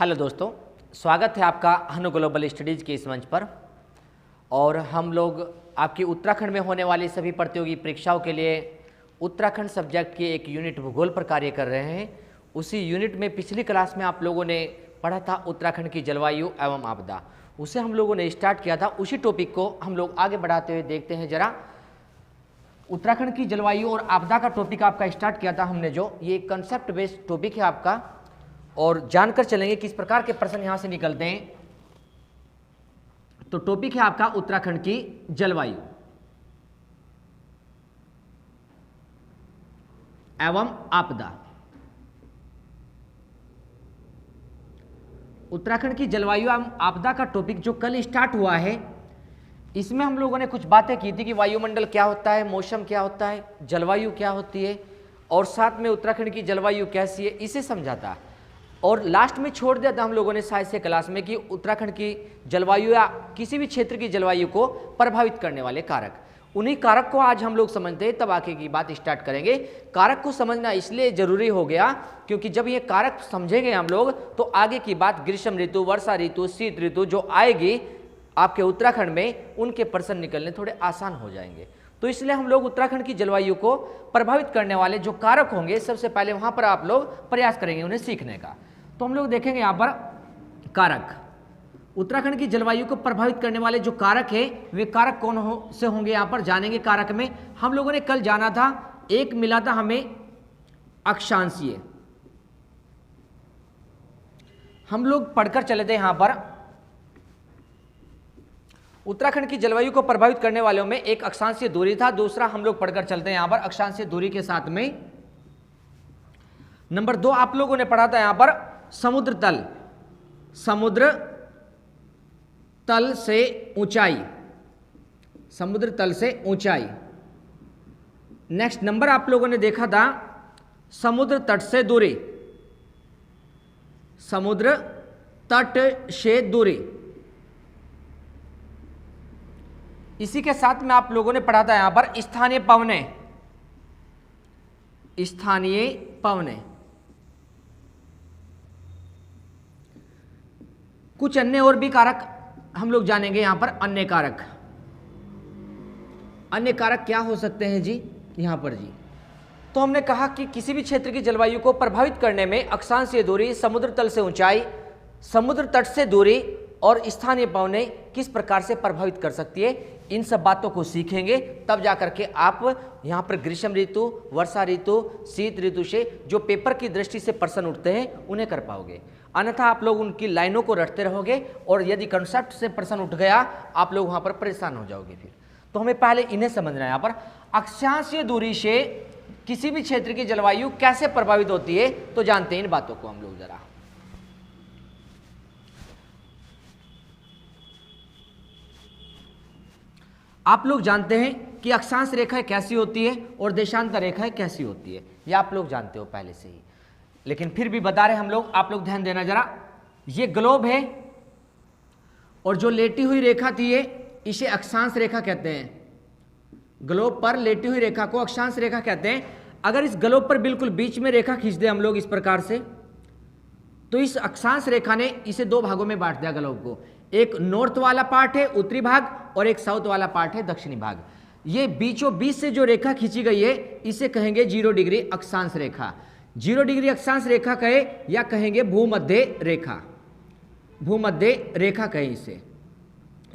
Hello दोस्तों, स्वागत है आपका हनु ग्लोबल स्टडीज़ के इस मंच पर। और हम लोग आपकी उत्तराखंड में होने वाली सभी प्रतियोगी परीक्षाओं के लिए उत्तराखंड सब्जेक्ट के एक यूनिट भूगोल पर कार्य कर रहे हैं। उसी यूनिट में पिछली क्लास में आप लोगों ने पढ़ा था उत्तराखंड की जलवायु एवं आपदा, उसे हम लोगों ने स्टार्ट किया था। उसी टॉपिक को हम लोग आगे बढ़ाते हुए देखते हैं। जरा उत्तराखंड की जलवायु और आपदा का टॉपिक आपका स्टार्ट किया था हमने, जो ये कंसेप्ट बेस्ड टॉपिक है आपका, और जानकर चलेंगे किस प्रकार के प्रश्न यहां से निकलते हैं। तो टॉपिक है आपका उत्तराखंड की जलवायु एवं आपदा। उत्तराखंड की जलवायु एवं आपदा का टॉपिक जो कल स्टार्ट हुआ है, इसमें हम लोगों ने कुछ बातें की थी कि वायुमंडल क्या होता है, मौसम क्या होता है, जलवायु क्या होती है, और साथ में उत्तराखंड की जलवायु कैसी है, इसे समझा था। और लास्ट में छोड़ दिया था हम लोगों ने साहित्य क्लास में कि उत्तराखंड की जलवायु या किसी भी क्षेत्र की जलवायु को प्रभावित करने वाले कारक, उन्हीं कारक को आज हम लोग समझते हैं। तब आगे की बात स्टार्ट करेंगे। कारक को समझना इसलिए जरूरी हो गया क्योंकि जब ये कारक समझेंगे हम लोग तो आगे की बात ग्रीष्म ऋतु, वर्षा ऋतु, शीत ऋतु जो आएगी आपके उत्तराखंड में, उनके प्रश्न निकलने थोड़े आसान हो जाएंगे। तो इसलिए हम लोग उत्तराखंड की जलवायु को प्रभावित करने वाले जो कारक होंगे, सबसे पहले वहां पर आप लोग प्रयास करेंगे उन्हें सीखने का। तो हम लोग देखेंगे यहाँ पर कारक, उत्तराखंड की जलवायु को प्रभावित करने वाले जो कारक है वे कारक कौन से होंगे, यहाँ पर जानेंगे। कारक में हम लोगों ने कल जाना था, एक मिला था हमें अक्षांशीय। हम लोग पढ़कर चले थे यहाँ पर उत्तराखंड की जलवायु को प्रभावित करने वालों में एक अक्षांशीय दूरी था। दूसरा हम लोग पढ़कर चलते हैं यहाँ पर अक्षांशीय दूरी के साथ में नंबर 2 आप लोगों ने पढ़ा था यहाँ पर समुद्र तल, समुद्र तल से ऊंचाई, समुद्र तल से ऊंचाई। नेक्स्ट नंबर आप लोगों ने देखा था समुद्र तट से दूरी, समुद्र तट से दूरी। इसी के साथ में आप लोगों ने पढ़ा था यहां पर स्थानीय पवने, स्थानीय पवने। कुछ अन्य और भी कारक हम लोग जानेंगे यहां पर। अन्य कारक, अन्य कारक क्या हो सकते हैं जी यहां पर जी? तो हमने कहा कि किसी भी क्षेत्र की जलवायु को प्रभावित करने में अक्षांशीय दूरी, समुद्र तल से ऊंचाई, समुद्र तट से दूरी और स्थानीय पवने किस प्रकार से प्रभावित कर सकती है, इन सब बातों को सीखेंगे। तब जाकर के आप यहाँ पर ग्रीष्म ऋतु, वर्षा ऋतु, शीत ऋतु से जो पेपर की दृष्टि से प्रश्न उठते हैं उन्हें कर पाओगे। अन्यथा आप लोग उनकी लाइनों को रटते रहोगे और यदि कंसेप्ट से प्रश्न उठ गया आप लोग वहाँ पर परेशान हो जाओगे फिर। तो हमें पहले इन्हें समझना है। यहाँ पर अक्षांशीय दूरी से किसी भी क्षेत्र की जलवायु कैसे प्रभावित होती है, तो जानते हैं इन बातों को हम लोग जरा। आप लोग जानते हैं कि अक्षांश रेखाएं कैसी होती है और देशांतर रेखाएं कैसी होती है, ये आप लोग जानते हो पहले से ही, लेकिन फिर भी बता रहे हम लोग, आप लोग ध्यान देना जरा। ये ग्लोब है और जो लेटी हुई रेखा थी ये, इसे अक्षांश रेखा कहते हैं। ग्लोब पर लेटी हुई रेखा को अक्षांश रेखा कहते हैं। अगर इस ग्लोब पर बिल्कुल बीच में रेखा खींच दे हम लोग इस प्रकार से, तो इस अक्षांश रेखा ने इसे दो भागों में बांट दिया ग्लोब को। एक नॉर्थ वाला पार्ट है उत्तरी भाग और एक साउथ वाला पार्ट है दक्षिणी भाग। ये बीचों बीच से जो रेखा खींची गई है इसे कहेंगे 0 डिग्री अक्षांश रेखा। 0 डिग्री अक्षांश रेखा कहे या कहेंगे भूमध्य रेखा, भूमध्य रेखा कहे इसे।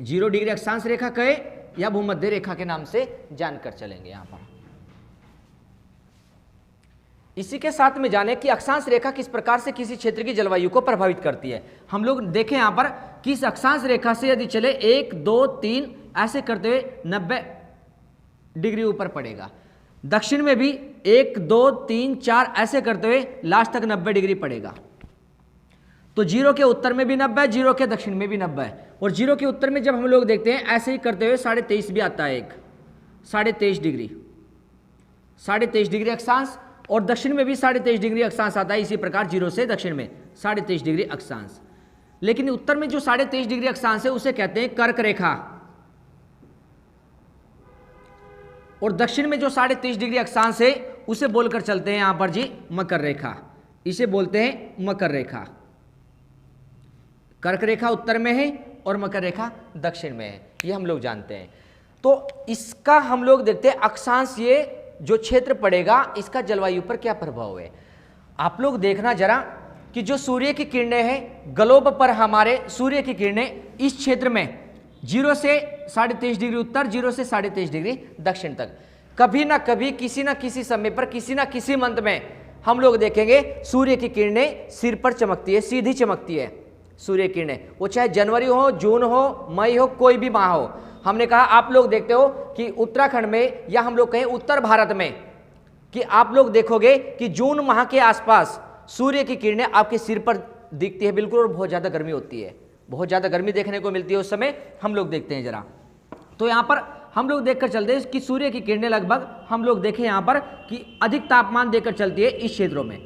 0 डिग्री अक्षांश रेखा कहे या भूमध्य रेखा के नाम से जानकर चलेंगे यहां पर। इसी के साथ में जाने कि अक्षांश रेखा किस प्रकार से किसी क्षेत्र की जलवायु को प्रभावित करती है। हम लोग देखें यहां पर कि इस अक्षांश रेखा से यदि चले 1, 2, 3 ऐसे करते हुए 90 डिग्री ऊपर पड़ेगा। दक्षिण में भी 1, 2, 3, 4 ऐसे करते हुए लास्ट तक 90 डिग्री पड़ेगा। तो 0 के उत्तर में भी 90 है, 0 के दक्षिण में भी 90 है। और 0 के उत्तर में जब हम लोग देखते हैं ऐसे ही करते हुए 23.5 भी आता है, एक 23.5 डिग्री, 23.5 डिग्री अक्षांश, और दक्षिण में भी 23.5 डिग्री अक्षांश आता है। इसी प्रकार 0 से दक्षिण में 23.5 डिग्री अक्षांश। लेकिन उत्तर में जो 23.5 डिग्री अक्षांश है उसे कहते हैं कर्क रेखा, और दक्षिण में जो 23.5 डिग्री अक्षांश है उसे बोलकर चलते हैं यहां पर जी मकर रेखा। इसे बोलते हैं मकर रेखा। कर्क रेखा उत्तर में है और मकर रेखा दक्षिण में है, ये हम लोग जानते हैं। तो इसका हम लोग देखते हैं अक्षांश, ये जो क्षेत्र पड़ेगा इसका जलवायु पर क्या प्रभाव है। आप लोग देखना जरा कि जो सूर्य की किरणें हैं ग्लोब पर, हमारे सूर्य की किरणें इस क्षेत्र में 0 से 23.5 डिग्री उत्तर, 0 से 23.5 डिग्री दक्षिण तक, कभी ना कभी किसी ना किसी समय पर किसी ना किसी मंथ में हम लोग देखेंगे सूर्य की किरणें सिर पर चमकती है, सीधी चमकती है सूर्य किरणें, वो चाहे जनवरी हो, जून हो, मई हो, कोई भी माह हो। हमने कहा आप लोग देखते हो कि उत्तराखंड में या हम लोग कहें उत्तर भारत में कि आप लोग देखोगे कि जून माह के आसपास सूर्य की किरणें आपके सिर पर दिखती है बिल्कुल, और बहुत ज़्यादा गर्मी होती है, बहुत ज़्यादा गर्मी देखने को मिलती है उस समय। हम लोग देखते हैं जरा, तो यहाँ पर हम लोग देखकर चलते हैं कि सूर्य की किरणें लगभग हम लोग देखें यहाँ पर कि अधिक तापमान देकर चलती है इस क्षेत्रों में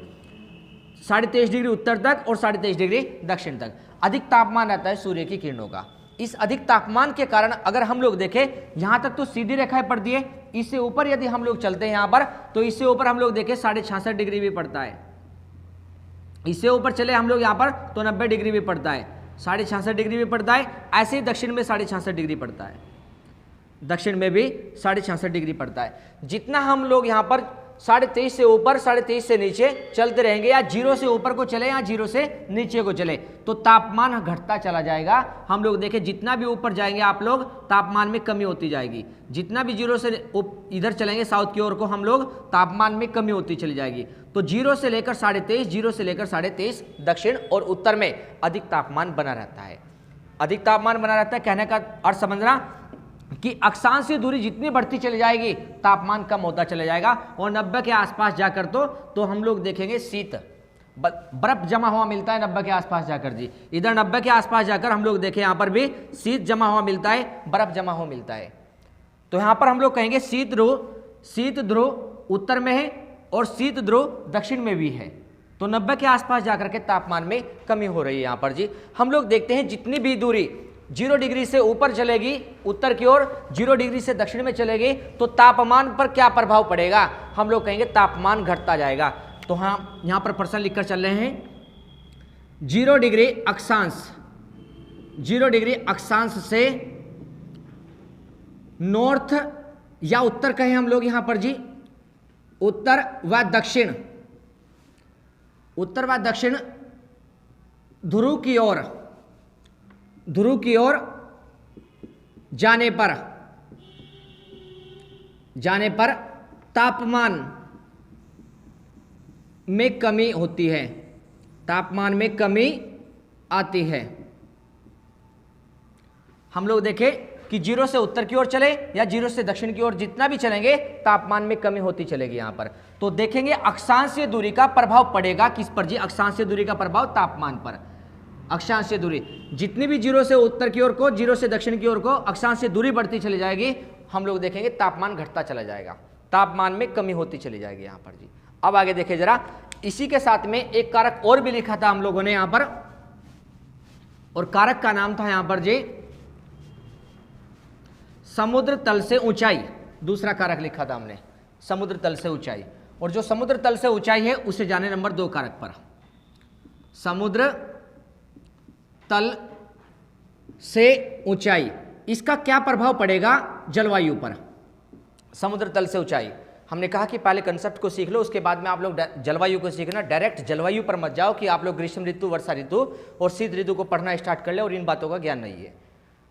23.5 डिग्री उत्तर तक और 23.5 डिग्री दक्षिण तक अधिक तापमान रहता है सूर्य की किरणों का। इस अधिक तापमान के कारण अगर हम लोग देखें यहाँ तक तो सीधी रेखाएं पड़ती है, इससे ऊपर यदि हम लोग चलते हैं यहाँ पर तो इससे ऊपर हम लोग देखें 66.5 डिग्री भी पड़ता है, इससे ऊपर चले हम लोग यहाँ पर तो 90 डिग्री भी पड़ता है, 66.5 डिग्री भी पड़ता है। ऐसे ही दक्षिण में 66.5 डिग्री पड़ता है, दक्षिण में भी 66.5 डिग्री पड़ता है। जितना हम लोग यहाँ पर 23.5 से ऊपर 23.5 से नीचे चलते रहेंगे, या 0 से ऊपर को चले या 0 से नीचे को चले, तो तापमान घटता चला जाएगा। हम लोग देखें जितना भी ऊपर जाएंगे आप लोग तापमान में कमी होती जाएगी, जितना भी 0 से इधर चलेंगे साउथ की ओर को हम लोग तापमान में कमी होती चली जाएगी। तो 0 से लेकर 23.5, 0 से लेकर 23.5 दक्षिण और उत्तर में अधिक तापमान बना रहता है, अधिक तापमान बना रहता है। कहने का अर्थ समझना कि अक्षांश से दूरी जितनी बढ़ती चली जाएगी तापमान कम होता चला जाएगा, और 90 के आसपास जाकर तो हम लोग देखेंगे शीत बर्फ जमा हुआ मिलता है 90 के आसपास जाकर जी। इधर 90 के आसपास जाकर हम लोग देखें यहाँ पर भी शीत जमा हुआ मिलता है, बर्फ जमा हुआ मिलता है। तो यहाँ पर हम लोग कहेंगे शीत ध्रुव उत्तर में है और शीत ध्रुव दक्षिण में भी है। तो 90 के आसपास जाकर के तापमान में कमी हो रही है यहाँ पर जी। हम लोग देखते हैं जितनी भी दूरी 0 डिग्री से ऊपर चलेगी उत्तर की ओर, 0 डिग्री से दक्षिण में चलेगी, तो तापमान पर क्या प्रभाव पड़ेगा। हम लोग कहेंगे तापमान घटता जाएगा। तो हम यहाँ पर प्रश्न लिखकर चल रहे हैं 0 डिग्री अक्षांश से नॉर्थ या उत्तर कहें हम लोग यहाँ पर जी, उत्तर व दक्षिण ध्रुव की ओर जाने पर तापमान में कमी होती है, तापमान में कमी आती है। हम लोग देखें कि 0 से उत्तर की ओर चले या 0 से दक्षिण की ओर जितना भी चलेंगे तापमान में कमी होती चलेगी यहाँ पर। तो देखेंगे अक्षांशीय दूरी का प्रभाव पड़ेगा किस पर जी, अक्षांशीय दूरी का प्रभाव तापमान पर। अक्षांशीय दूरी जितनी भी 0 से उत्तर की ओर को, 0 से दक्षिण की ओर को अक्षांशीय दूरी बढ़ती चली जाएगी, हम लोग देखेंगे तापमान घटता चला जाएगा, तापमान में कमी होती चली जाएगी यहाँ पर जी। अब आगे देखिए जरा, इसी के साथ में एक कारक और भी लिखा था हम लोगों ने यहाँ पर, और कारक का नाम था यहाँ पर जी समुद्र तल से ऊंचाई। दूसरा कारक लिखा था हमने समुद्र तल से ऊंचाई, और जो समुद्र तल से ऊंचाई है उसे जाने नंबर 2 कारक पर। समुद्र तल से ऊंचाई, इसका क्या प्रभाव पड़ेगा जलवायु पर। समुद्र तल से ऊंचाई, हमने कहा कि पहले कंसेप्ट को सीख लो, उसके बाद में आप लोग जलवायु को सीखना। डायरेक्ट जलवायु पर मत जाओ कि आप लोग ग्रीष्म ऋतु, वर्षा ऋतु और शीत ऋतु को पढ़ना स्टार्ट कर ले और इन बातों का ज्ञान नहीं है।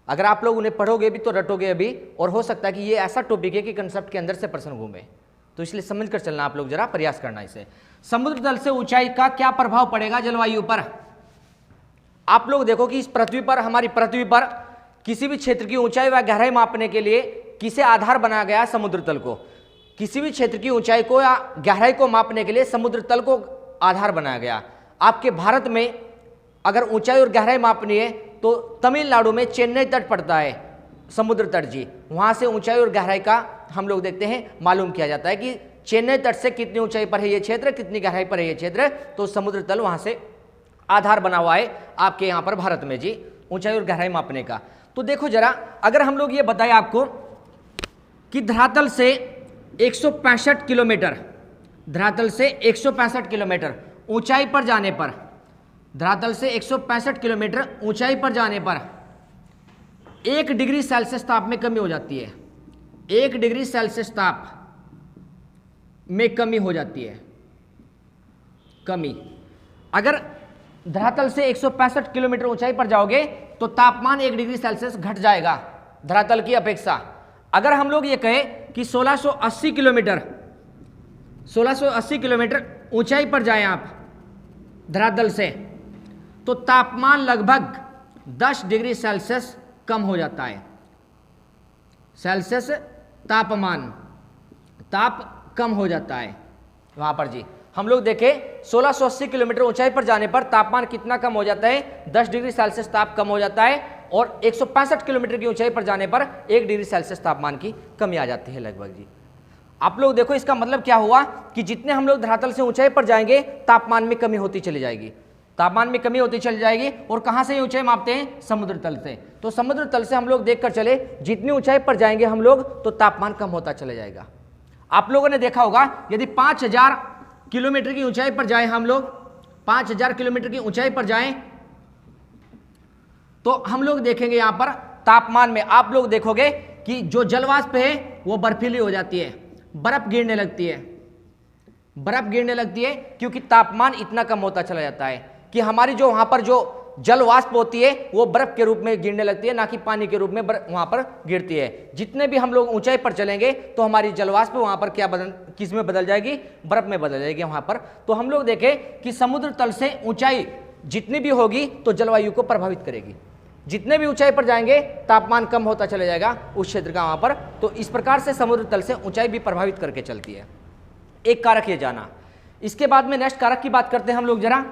अगर आप लोग उन्हें पढ़ोगे भी तो रटोगे अभी, और हो सकता है कि ये ऐसा टॉपिक है कि कंसेप्ट के अंदर से प्रश्न घूमे, तो इसलिए समझ कर चलना, आप लोग जरा प्रयास करना इसे। समुद्र तल से ऊंचाई का क्या प्रभाव पड़ेगा जलवायु पर। आप लोग देखो कि इस पृथ्वी पर, हमारी पृथ्वी पर किसी भी क्षेत्र की ऊंचाई व गहराई मापने के लिए किसे आधार बनाया गया, समुद्र तल को। किसी भी क्षेत्र की ऊंचाई को या गहराई को मापने के लिए समुद्र तल को आधार बनाया गया। आपके भारत में अगर ऊंचाई और गहराई मापनी है तो तमिलनाडु में चेन्नई तट पड़ता है, समुद्र तट जी, वहां से ऊंचाई और गहराई का हम लोग देखते हैं मालूम किया जाता है कि चेन्नई तट से कितनी ऊंचाई पर है ये क्षेत्र, कितनी गहराई पर है ये क्षेत्र, तो समुद्र तल वहां से आधार बना हुआ है आपके यहाँ पर भारत में जी, ऊंचाई और गहराई मापने का। तो देखो जरा, अगर हम लोग ये बताएं आपको कि धरातल से 165 किलोमीटर, धरातल से 165 किलोमीटर ऊंचाई पर जाने पर धरातल से 165 किलोमीटर ऊंचाई पर जाने पर 1 डिग्री सेल्सियस ताप में कमी हो जाती है। 1 डिग्री सेल्सियस ताप में कमी हो जाती है। कमी, अगर धरातल से 165 किलोमीटर ऊंचाई पर जाओगे तो तापमान 1 डिग्री सेल्सियस घट जाएगा धरातल की अपेक्षा। अगर हम लोग ये कहें कि 1680 किलोमीटर ऊंचाई पर जाएं आप धरातल से, तो तापमान लगभग 10 डिग्री सेल्सियस कम हो जाता है। सेल्सियस ताप कम हो जाता है वहां पर जी। हम लोग देखें 1680 किलोमीटर ऊंचाई पर जाने पर तापमान कितना कम हो जाता है, 10 डिग्री सेल्सियस ताप कम हो जाता है। और 165 किलोमीटर की ऊंचाई पर जाने पर 1 डिग्री सेल्सियस तापमान की कमी आ जाती है लगभग जी। आप लोग देखो इसका मतलब क्या हुआ कि जितने हम लोग धरातल से ऊंचाई पर जाएंगे तापमान में कमी होती चली जाएगी, तापमान में कमी होती चली जाएगी। और कहां से ऊंचाई मापते हैं, समुद्र तल से। तो समुद्र तल से हम लोग देखकर चले, जितनी ऊंचाई पर जाएंगे हम लोग तो तापमान कम होता चला जाएगा। आप लोगों ने देखा होगा यदि 5000 किलोमीटर की ऊंचाई पर जाएं हम लोग, 5000 किलोमीटर की ऊंचाई पर जाएं तो हम लोग देखेंगे यहां पर तापमान में आप लोग देखोगे कि जो जलवाष्प है वो बर्फीली हो जाती है, बर्फ गिरने लगती है। बर्फ गिरने लगती है क्योंकि तापमान इतना कम होता चला जाता है कि हमारी जो वहां पर जो जल वाष्प होती है वो बर्फ के रूप में गिरने लगती है, ना कि पानी के रूप में वहां पर गिरती है। जितने भी हम लोग ऊंचाई पर चलेंगे तो हमारी जल वाष्प वहां पर किस में बदल जाएगी, बर्फ में बदल जाएगी वहां पर। तो हम लोग देखें कि समुद्र तल से ऊंचाई जितनी भी होगी तो जलवायु को प्रभावित करेगी। जितने भी ऊंचाई पर जाएंगे तापमान कम होता चला जाएगा उस क्षेत्र का वहां पर। तो इस प्रकार से समुद्र तल से ऊंचाई भी प्रभावित करके चलती है। एक कारक ये जाना। इसके बाद में नेक्स्ट कारक की बात करते हैं हम लोग जरा।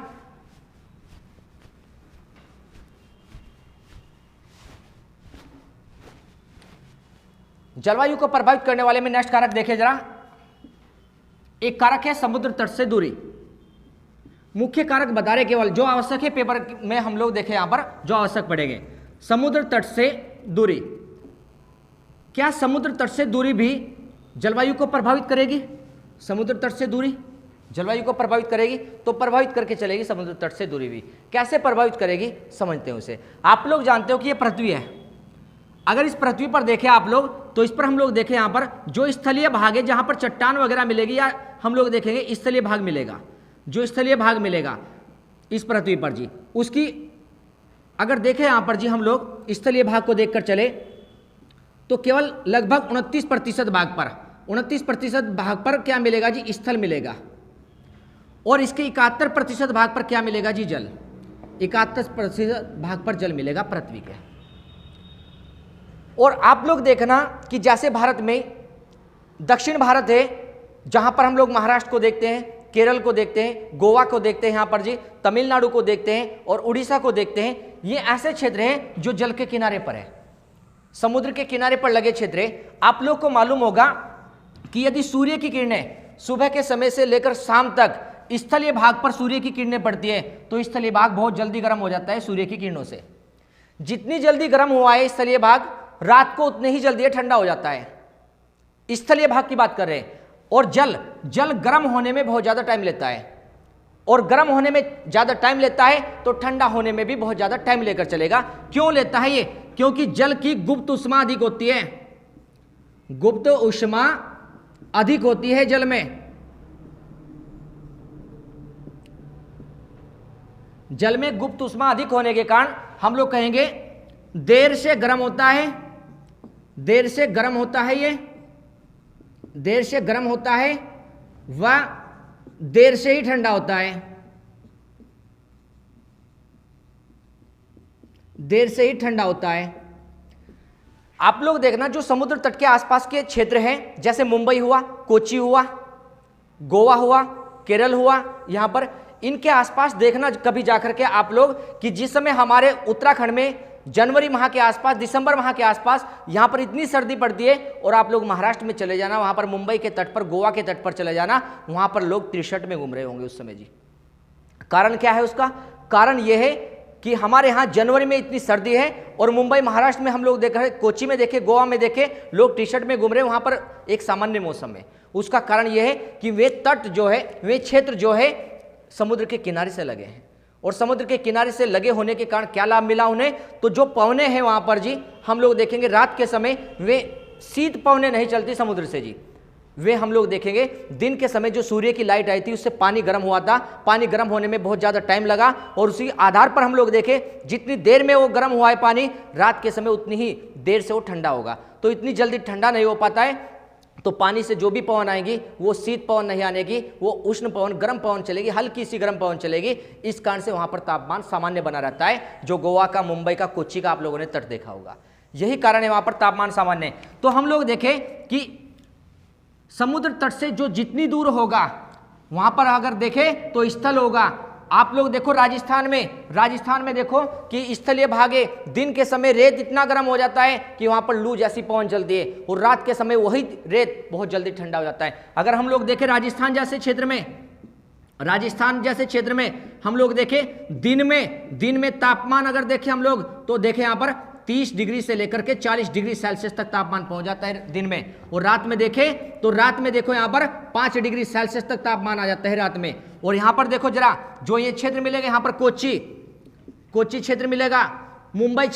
जलवायु को प्रभावित करने वाले में नेक्स्ट कारक देखें जरा। एक कारक है समुद्र तट से दूरी। मुख्य कारक बता रहे केवल जो आवश्यक है, पेपर में हम लोग देखें यहां पर जो आवश्यक पड़ेंगे। समुद्र तट से दूरी, क्या समुद्र तट से दूरी भी जलवायु को प्रभावित करेगी? समुद्र तट से दूरी जलवायु को प्रभावित करेगी, तो प्रभावित करके चलेगी समुद्र तट से दूरी भी। कैसे प्रभावित करेगी समझते हैं उसे। आप लोग जानते हो कि यह पृथ्वी है। अगर इस पृथ्वी पर देखें आप लोग तो इस पर हम लोग देखें यहां पर जो स्थलीय भाग है, जहां पर चट्टान वगैरह मिलेगी या हम लोग देखेंगे स्थलीय भाग मिलेगा, जो स्थलीय भाग मिलेगा इस पृथ्वी पर जी, उसकी अगर देखें यहां पर जी हम लोग स्थलीय भाग को देखकर चले तो केवल लगभग 29% भाग पर, 29% भाग पर क्या मिलेगा जी, स्थल मिलेगा। और इसके 71% भाग पर क्या मिलेगा जी, जल। 71% भाग पर जल मिलेगा पृथ्वी के। और आप लोग देखना कि जैसे भारत में दक्षिण भारत है, जहां पर हम लोग महाराष्ट्र को देखते हैं, केरल को देखते हैं, गोवा को देखते हैं, यहाँ पर जी तमिलनाडु को देखते हैं और उड़ीसा को देखते हैं। ये ऐसे क्षेत्र हैं जो जल के किनारे पर है, समुद्र के किनारे पर लगे क्षेत्र है। आप लोग को मालूम होगा कि यदि सूर्य की किरणें सुबह के समय से लेकर शाम तक स्थलीय भाग पर सूर्य की किरणें पड़ती है तो स्थलीय भाग बहुत जल्दी गर्म हो जाता है सूर्य की किरणों से। जितनी जल्दी गर्म हुआ है स्थलीय भाग, रात को उतने ही जल्दी ठंडा हो जाता है। स्थलीय भाग की बात कर रहे हैं। और जल गर्म होने में बहुत ज्यादा टाइम लेता है, और गर्म होने में ज्यादा टाइम लेता है तो ठंडा होने में भी बहुत ज्यादा टाइम लेकर चलेगा। क्यों लेता है ये? क्योंकि जल की गुप्त उष्मा अधिक होती है। गुप्त उष्मा अधिक होती है जल में। जल में गुप्त उष्मा अधिक होने के कारण हम लोग कहेंगे देर से गर्म होता है, देर से गर्म होता है, ये देर से गर्म होता है व देर से ही ठंडा होता है, देर से ही ठंडा होता है। आप लोग देखना जो समुद्र तट के आसपास के क्षेत्र हैं, जैसे मुंबई हुआ, कोची हुआ, गोवा हुआ, केरल हुआ, यहां पर इनके आसपास देखना कभी जाकर के आप लोग कि जिस समय हमारे उत्तराखंड में जनवरी माह के आसपास, दिसंबर माह के आसपास यहां पर इतनी सर्दी पड़ती है, और आप लोग महाराष्ट्र में चले जाना, वहां पर मुंबई के तट पर, गोवा के तट पर चले जाना, वहां पर लोग टी-शर्ट में घूम रहे होंगे उस समय जी। कारण क्या है उसका? कारण यह है कि हमारे यहाँ जनवरी में इतनी सर्दी है और मुंबई महाराष्ट्र में हम लोग देख रहे, कोची में देखे, गोवा में देखे, लोग टी-शर्ट में घूम रहे हैं वहां पर एक सामान्य मौसम में। उसका कारण यह है कि वे तट जो है, वे क्षेत्र जो है समुद्र के किनारे से लगे हैं, और समुद्र के किनारे से लगे होने के कारण क्या लाभ मिला उन्हें, तो जो पवने हैं वहां पर जी हम लोग देखेंगे रात के समय वे शीत पवने नहीं चलती समुद्र से जी, वे हम लोग देखेंगे दिन के समय जो सूर्य की लाइट आई थी उससे पानी गर्म हुआ था, पानी गर्म होने में बहुत ज़्यादा टाइम लगा और उसी आधार पर हम लोग देखें जितनी देर में वो गर्म हुआ है पानी, रात के समय उतनी ही देर से वो ठंडा होगा। तो इतनी जल्दी ठंडा नहीं हो पाता है, तो पानी से जो भी पवन आएगी वो शीत पवन नहीं आनेगी, वो उष्ण पवन गर्म पवन चलेगी, हल्की सी गर्म पवन चलेगी। इस कारण से वहाँ पर तापमान सामान्य बना रहता है, जो गोवा का, मुंबई का, कोच्चि का आप लोगों ने तट देखा होगा, यही कारण है वहाँ पर तापमान सामान्य है। तो हम लोग देखें कि समुद्र तट से जो जितनी दूर होगा वहां पर अगर देखें तो स्थल होगा। आप लोग देखो राजस्थान में देखो कि स्थलीय भाग है, दिन के समय रेत इतना गर्म हो जाता है कि वहां पर लू जैसी पवन चलती है और रात के समय वही रेत बहुत जल्दी ठंडा हो जाता है। अगर हम लोग देखें राजस्थान जैसे क्षेत्र में हम लोग देखें दिन में तापमान अगर देखें हम लोग तो देखें यहाँ पर 30 डिग्री से लेकर के 40 डिग्री सेल्सियस तक तापमान पहुंच जाता है दिन में, और रात में देखें तो रात में देखो यहाँ पर 5 डिग्री सेल्सियस तक तापमान आ जाता है रात में। और यहाँ पर देखो जरा जो ये क्षेत्र मिलेगा, यहाँ पर कोच्चि क्षेत्र मिलेगा, मुंबई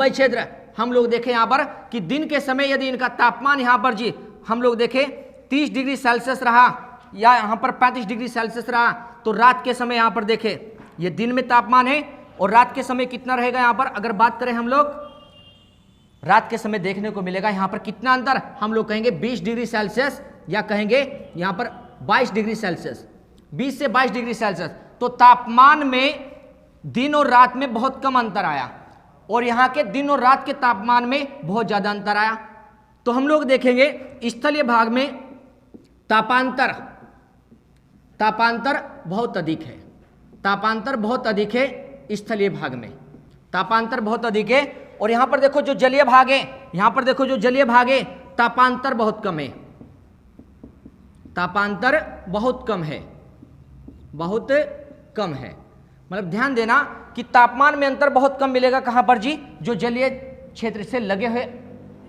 क्षेत्र हम लोग देखें यहाँ पर कि दिन के समय यदि इनका तापमान यहाँ पर जी हम लोग देखें 30 डिग्री सेल्सियस रहा या यहाँ पर 35 डिग्री सेल्सियस रहा, तो रात के समय यहाँ पर देखें ये दिन में तापमान है और रात के समय कितना रहेगा। यहाँ पर अगर बात करें हम लोग रात के समय देखने को मिलेगा यहाँ पर कितना अंतर, हम लोग कहेंगे 20 डिग्री सेल्सियस या कहेंगे यहाँ पर 22 डिग्री सेल्सियस, 20 से 22 डिग्री सेल्सियस। तो तापमान में दिन और रात में बहुत कम अंतर आया और यहाँ के दिन और रात के तापमान में बहुत ज़्यादा अंतर आया। तो हम लोग देखेंगे स्थलीय भाग में तापांतर बहुत अधिक है, स्थलीय भाग में तापांतर बहुत अधिक है। और यहां पर देखो जो जलीय भाग है, तापांतर बहुत कम है, मतलब ध्यान देना कि तापमान में अंतर बहुत कम मिलेगा। कहां पर जी, जो जलीय क्षेत्र से लगे हुए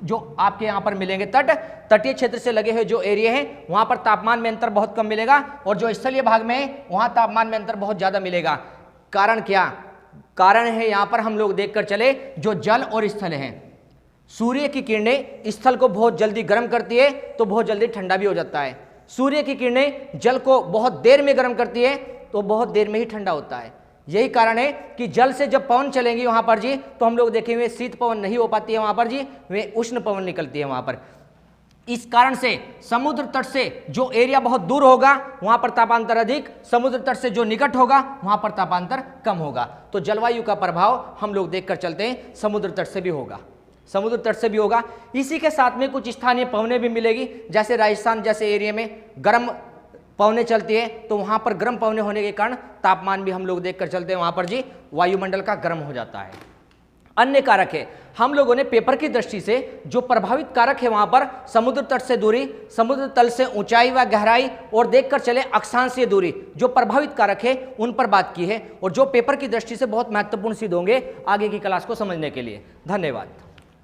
जो आपके यहां पर मिलेंगे तटीय क्षेत्र से लगे हुए जो एरिया है वहां पर तापमान में अंतर बहुत कम मिलेगा, और जो स्थलीय भाग में है वहां तापमान में अंतर बहुत ज्यादा मिलेगा। कारण क्या, कारण है यहां पर हम लोग देखकर चले जो जल और स्थल है। सूर्य की किरणें स्थल को बहुत जल्दी गर्म करती है तो बहुत जल्दी ठंडा भी हो जाता है, सूर्य की किरणें जल को बहुत देर में गर्म करती है तो बहुत देर में ही ठंडा होता है। यही कारण है कि जल से जब पवन चलेंगी वहां पर जी तो हम लोग देखेंगे शीत पवन नहीं हो पाती है वहां पर जी, वे उष्ण पवन निकलती है वहां पर। इस कारण से समुद्र तट से जो एरिया बहुत दूर होगा वहां पर तापांतर अधिक, समुद्र तट से जो निकट होगा वहां पर तापांतर कम होगा। तो जलवायु का प्रभाव हम लोग देखकर चलते हैं समुद्र तट से भी होगा, इसी के साथ में कुछ स्थानीय पवनें भी मिलेगी। जैसे राजस्थान जैसे एरिया में गर्म पवनें चलती है तो वहां पर गर्म पवनें होने के कारण तापमान भी हम लोग देखकर चलते हैं वहां पर जी वायुमंडल का गर्म हो जाता है। अन्य कारक है, हम लोगों ने पेपर की दृष्टि से जो प्रभावित कारक है वहां पर समुद्र तट से दूरी, समुद्र तल से ऊंचाई व गहराई और देखकर चले अक्षांशीय दूरी, जो प्रभावित कारक है उन पर बात की है और जो पेपर की दृष्टि से बहुत महत्वपूर्ण सिद्ध होंगे आगे की क्लास को समझने के लिए। धन्यवाद।